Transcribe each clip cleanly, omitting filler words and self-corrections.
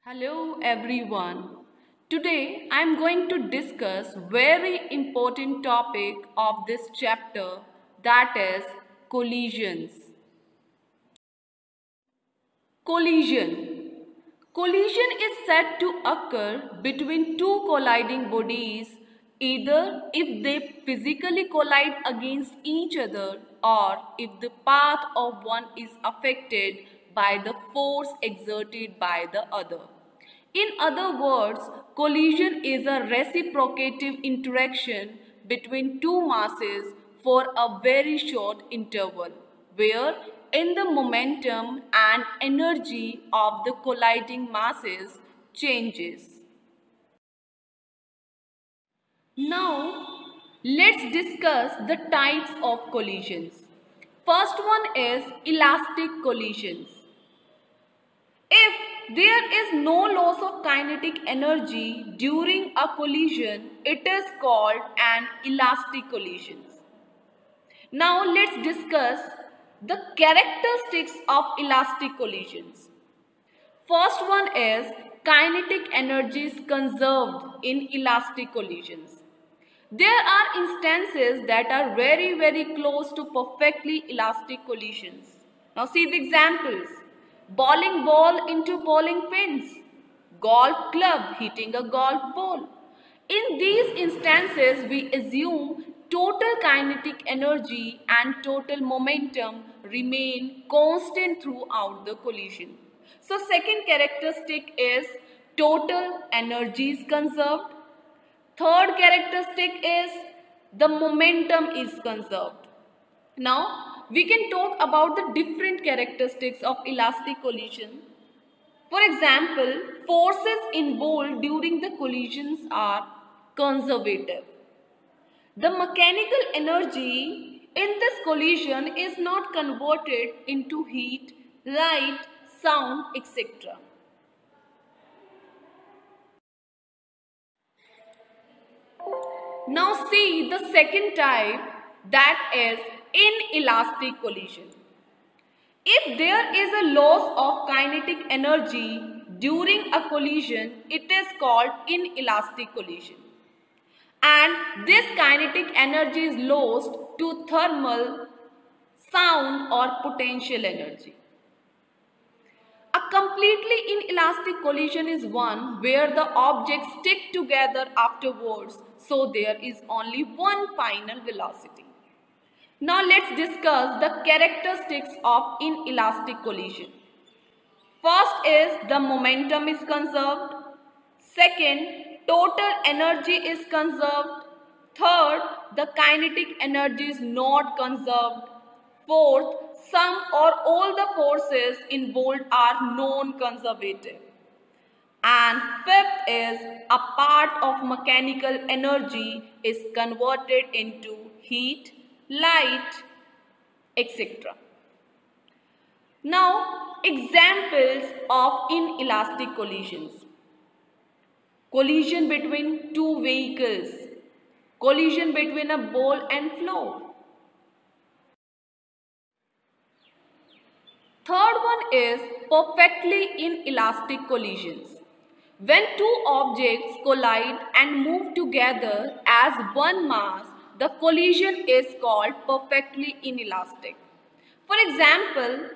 Hello everyone. Today I am going to discuss very important topic of this chapter, that is collisions. Collision. Collision is said to occur between two colliding bodies either if they physically collide against each other or if the path of one is affected by the force exerted by the other. In other words, collision is a reciprocative interaction between two masses for a very short interval, where in the momentum and energy of the colliding masses changes. Now, let's discuss the types of collisions. First one is elastic collisions. If there is no loss of kinetic energy during a collision, it is called an elastic collision. Now let's discuss the characteristics of elastic collisions. First one is kinetic energy is conserved in elastic collisions. There are instances that are very close to perfectly elastic collisions. Now see the examples. Bowling ball into bowling pins. Golf club hitting a golf ball. In these instances, we assume total kinetic energy and total momentum remain constant throughout the collision. So second characteristic is total energy is conserved. Third characteristic is the momentum is conserved. Now, we can talk about the different characteristics of elastic collision. For example, forces involved during the collisions are conservative. The mechanical energy in this collision is not converted into heat, light, sound, etc. Now see the second type, that is inelastic collision. If there is a loss of kinetic energy during a collision, it is called inelastic collision. And this kinetic energy is lost to thermal, sound or potential energy. A completely inelastic collision is one where the objects stick together afterwards, so there is only one final velocity. Now let's discuss the characteristics of inelastic collision. First is the momentum is conserved. Second, total energy is conserved. Third, the kinetic energy is not conserved. Fourth, some or all the forces involved are non-conservative. And fifth is a part of mechanical energy is converted into heat, light, etc. Now, examples of inelastic collisions. Collision between two vehicles. Collision between a ball and floor. Third one is perfectly inelastic collisions. When two objects collide and move together as one mass, the collision is called perfectly inelastic. For example,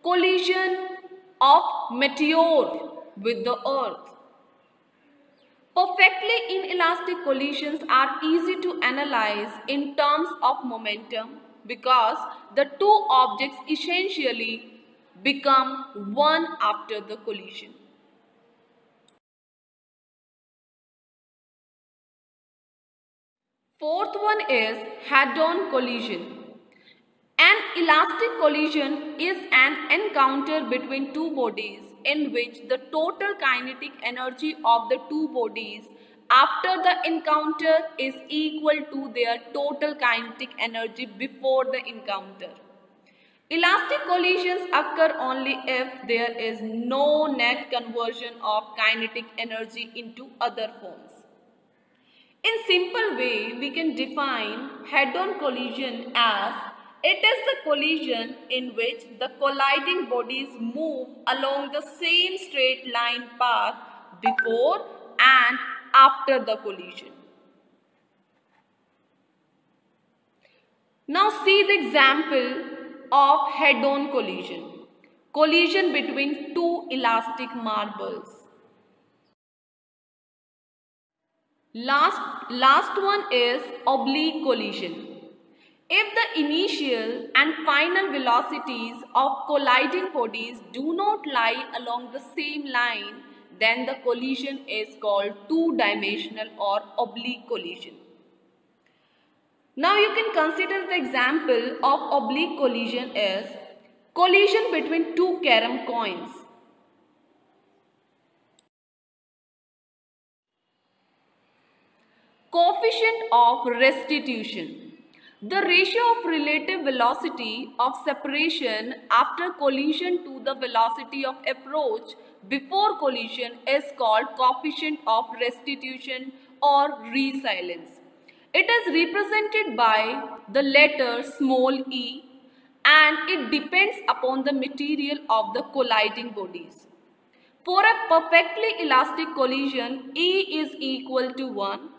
collision of meteor with the earth. Perfectly inelastic collisions are easy to analyze in terms of momentum because the two objects essentially become one after the collision. Fourth one is head-on collision. An elastic collision is an encounter between two bodies in which the total kinetic energy of the two bodies after the encounter is equal to their total kinetic energy before the encounter. Elastic collisions occur only if there is no net conversion of kinetic energy into other forms. In simple way, we can define head-on collision as It is the collision in which the colliding bodies move along the same straight line path before and after the collision. Now see the example of head-on collision. Collision between two elastic marbles. Last one is oblique collision. If the initial and final velocities of colliding bodies do not lie along the same line, then the collision is called two-dimensional or oblique collision. Now you can consider the example of oblique collision as collision between two carom coins. Coefficient of restitution. The ratio of relative velocity of separation after collision to the velocity of approach before collision is called coefficient of restitution or resilience. It is represented by the letter small e and it depends upon the material of the colliding bodies. For a perfectly elastic collision, E is equal to 1.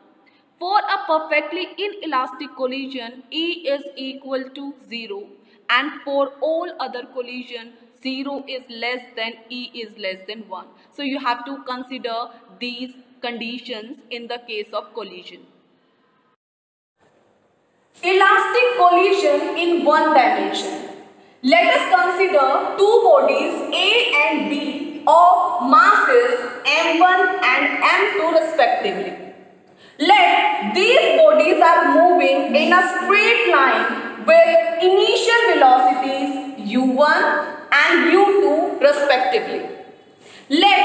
For a perfectly inelastic collision, E is equal to 0. And for all other collision, 0 is less than E is less than 1. So you have to consider these conditions in the case of collision. Elastic collision in one dimension. Let us consider two bodies A and B of masses m1 and m2 respectively. Let these bodies are moving in a straight line with initial velocities u1 and u2 respectively. Let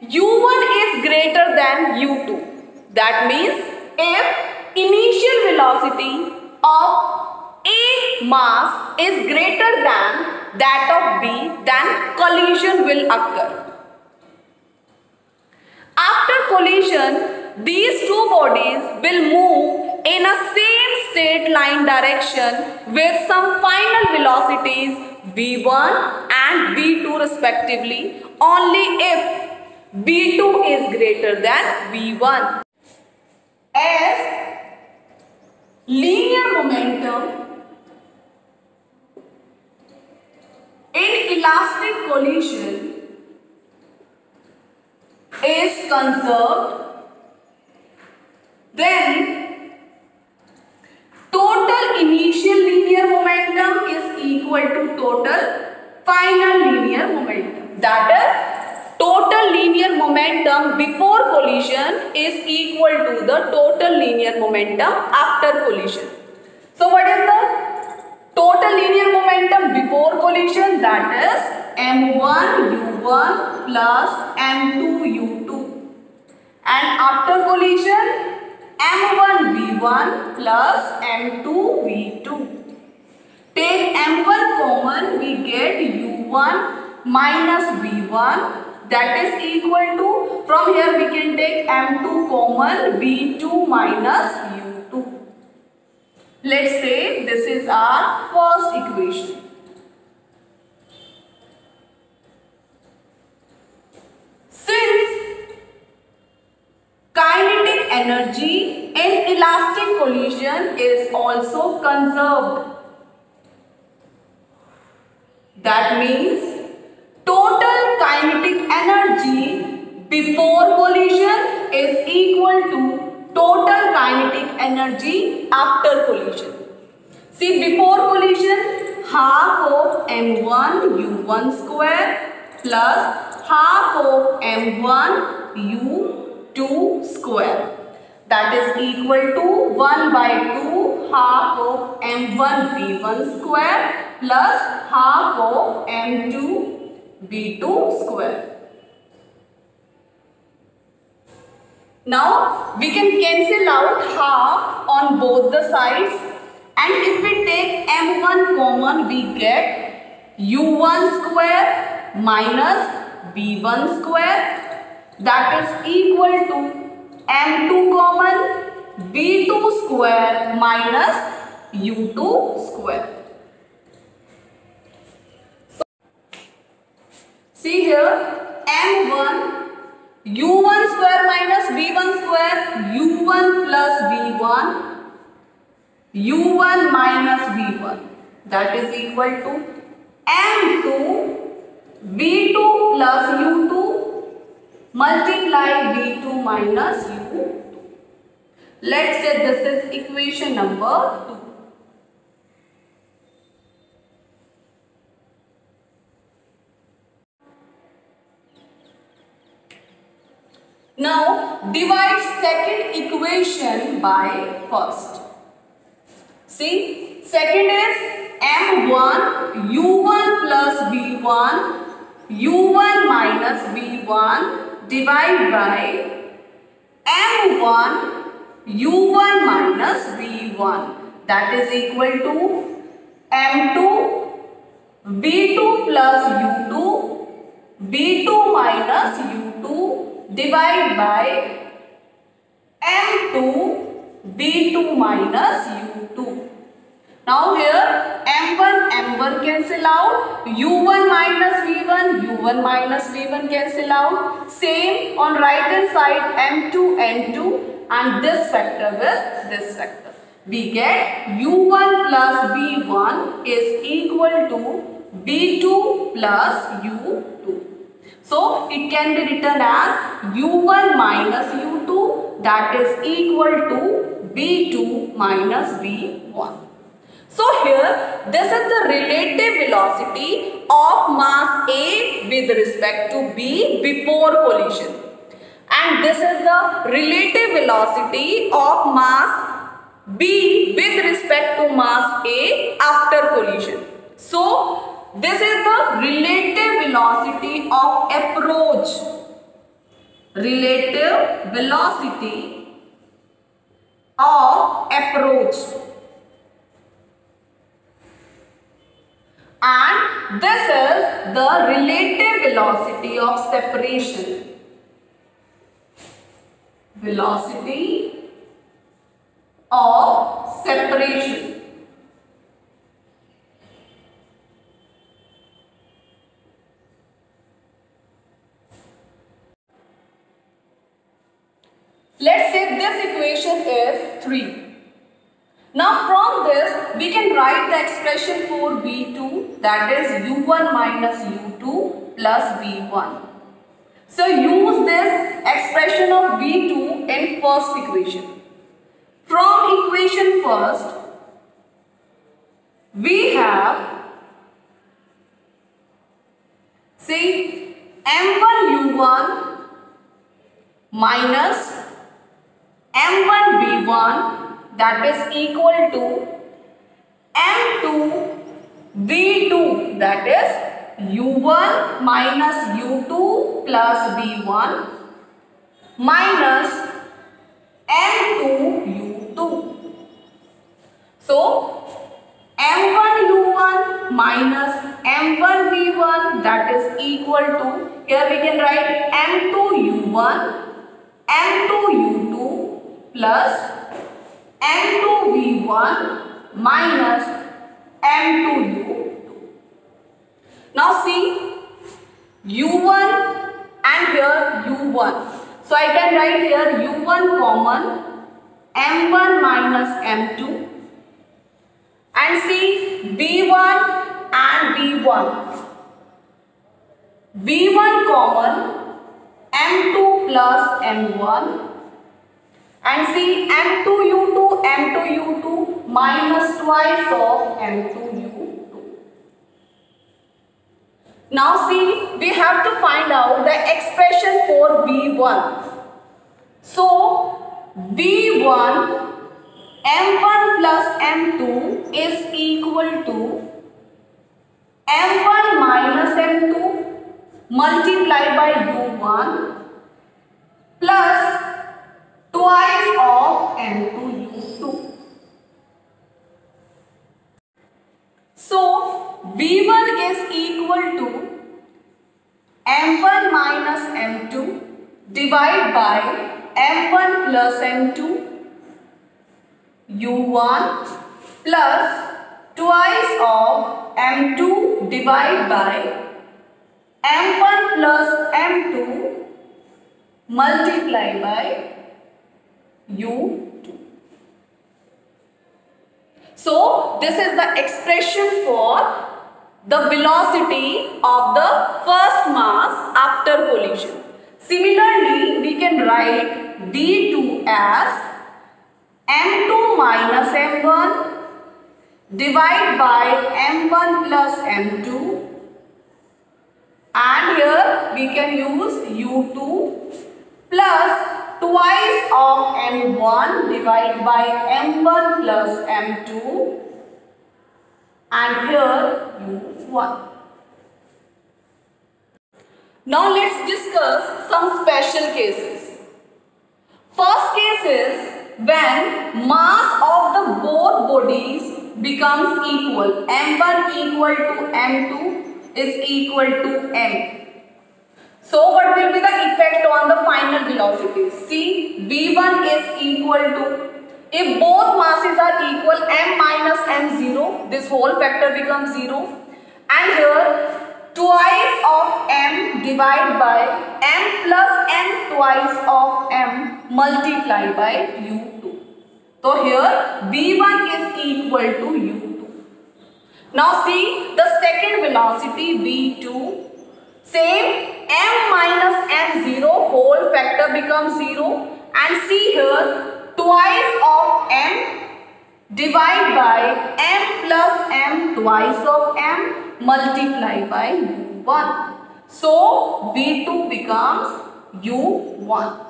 u1 is greater than u2. That means if initial velocity of A mass is greater than that of B, then collision will occur. After collision, these two bodies will move in a same straight line direction with some final velocities v1 and v2 respectively, only if v2 is greater than v1. As linear momentum in elastic collision is conserved, then total initial linear momentum is equal to total final linear momentum. That is, total linear momentum before collision is equal to the total linear momentum after collision. So what is the total linear momentum before collision? That is m1 u1 plus m2 u2, and after collision m1 v1 plus m2 v2. Take m1 common, we get u1 minus v1, that is equal to, from here we can take m2 common, v2 minus u2. Let's say this is our first equation. Since kinetic energy in elastic collision is also conserved, that means total kinetic energy before collision is equal to total kinetic energy after collision. See, before collision, half of m1 u1 square plus half of m1 u2 square. That is equal to 1 by 2 half of m1 v1 square plus half of m2 v2 square. Now we can cancel out half on both the sides, and if we take m1 common, we get u1 square minus v1 square, that is equal to m2 common, v2 square minus u2 square. See here, m1 u1 square minus v1 square, u1 plus v1, u1 minus v1, that is equal to m2 v2 plus u2 multiply v2 minus u2. Let's say this is equation number 2. Now divide second equation by first. See, second is m1 u1 plus v1 u1 minus v1 divide by m1 u1 minus v1, that is equal to m2 v2 plus u2 v2 minus u2 divide by m2 v2 minus u2. Now here m1 cancel out, u1 minus v1 u1 minus v1 cancel out. Same on right hand side, m2 n2 and this factor with this factor. We get u1 plus v1 is equal to v2 plus u2. So it can be written as u1 minus u2, that is equal to v2 minus v1. So here this is the relative velocity of mass A with respect to B before collision, and this is the relative velocity of mass B with respect to mass A after collision. So this is the relative velocity of approach. Relative velocity of approach. And this is the relative velocity of separation. Velocity of separation. Let's say this equation is 3. Now from this we can write the expression for V2, that is U1 minus U2 plus V1. So use this expression of V2 in first equation. From equation first we have, see, M1 U1 minus M1 V1, that is equal to M2 V2, that is U1 minus U2 plus V1 minus M2 U2. So M1 U1 minus M1 V1, that is equal to, here we can write M2 U1 M2 U2 plus M2 V1 minus M2 U2. Now see, U1 and here U1. So I can write here U1 common, M1 minus M2, and see V1 and V1. V1 common, M2 plus M1, and see M2 U2 minus twice of M2 U2. Now see, we have to find out the expression for V1. So V1 M1 plus M2 is equal to M1 minus M2 multiplied by U1 plus twice of M2 U2. So V1 is equal to M1 minus M2 divided by M1 plus M2 U1 plus twice of M2 divided by m1 plus m2 multiply by u2. So this is the expression for the velocity of the first mass after collision. Similarly, we can write v2 as m2 minus m1 divide by m1 plus m2, and here we can use u2 plus twice of m1 divided by m1 plus m2, and here u1. Now let's discuss some special cases. First case is when mass of the both bodies becomes equal. m1 equal to m2 is equal to m. So what will be the effect on the final velocity? See, v1 is equal to, if both masses are equal, m minus m0, this whole factor becomes 0, and here twice of m divided by m plus m twice of m multiplied by u2. So here v1 is equal to u2. Now see the second velocity v2. Same, m minus m0 whole factor becomes 0, and see here twice of m divided by m plus m twice of m multiplied by u1. So v2 becomes u1.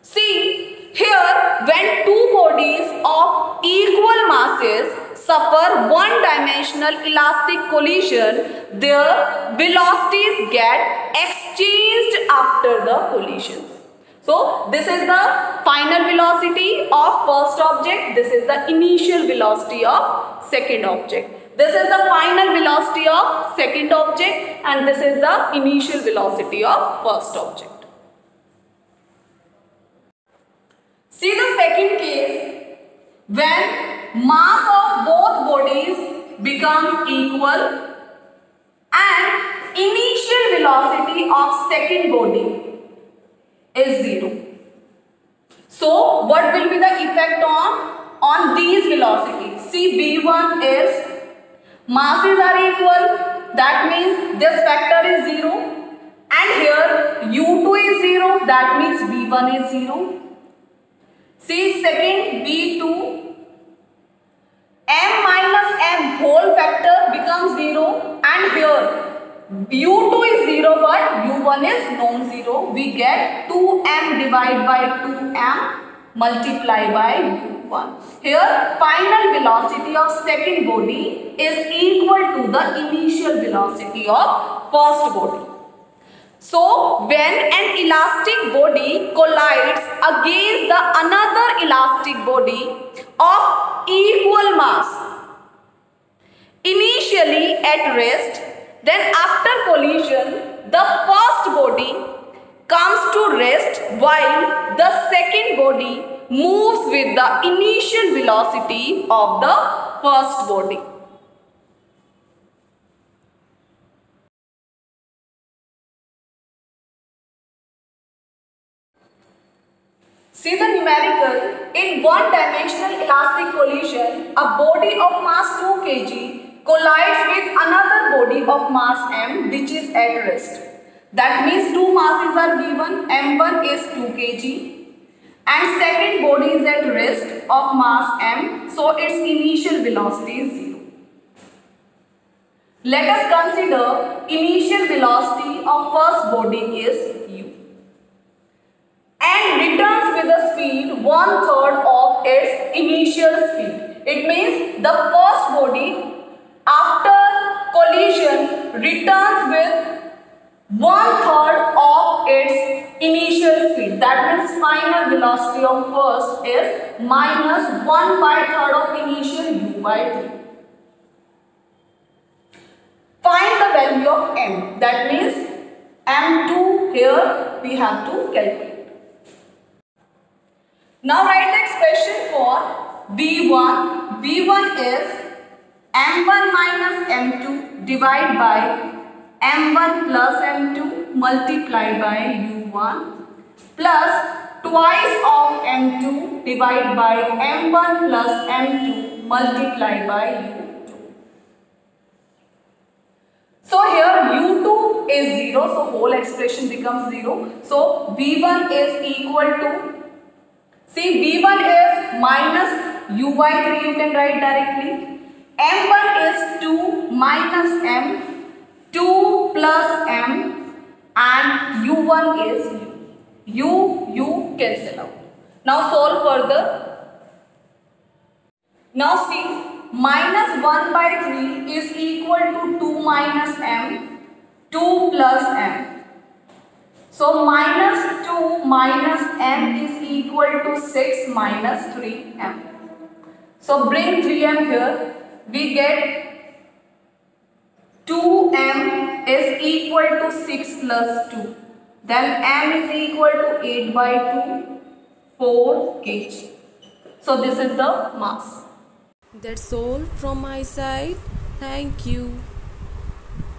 See here, when two bodies of equal masses suffer one-dimensional elastic collision, their velocities get exchanged after the collisions. So this is the final velocity of first object, this is the initial velocity of second object. This is the final velocity of second object, and this is the initial velocity of first object. See the second case, when mass of both bodies becomes equal and initial velocity of second body is 0. So what will be the effect on these velocities? See, v1 is, masses are equal, that means this factor is 0, and here u2 is 0, that means v1 is 0. See second v2, m minus m whole factor becomes 0, and here u2 is 0 but u1 is non-zero. We get 2m divided by 2m multiplied by u1. Here final velocity of second body is equal to the initial velocity of first body. So when an elastic body collides against the another elastic body of equal mass, initially at rest, then after collision the first body comes to rest while the second body moves with the initial velocity of the first body. See the numerical. In one-dimensional elastic collision, a body of mass 2 kg collides with another body of mass m which is at rest. That means two masses are given, m1 is 2 kg and second body is at rest of mass m, so its initial velocity is 0. Let us consider initial velocity of first body is u and returns with a speed 1/3 of its initial speed. It means the first body after collision returns with 1/3 of its initial speed. That means final velocity of first is minus 1/3 of initial u by 3. Find the value of m. That means m2 here we have to calculate. Now write the expression for v1. v1 is m1 minus m2 divided by m1 plus m2 multiplied by u1 plus twice of m2 divided by m1 plus m2 multiplied by u2. So here u2 is 0, so whole expression becomes 0. So v1 is equal to, see v1 is minus u by 3, you can write directly. m1 is 2 minus m, 2 plus m, and u1 is u cancel out. Now solve further. Now see, minus 1 by 3 is equal to 2 minus m, 2 plus m. So minus 2 minus m is equal to 6 minus 3m. So bring 3m here. We get 2m is equal to 6 plus 2. Then m is equal to 8 by 2, 4 kg. So this is the mass. That's all from my side. Thank you.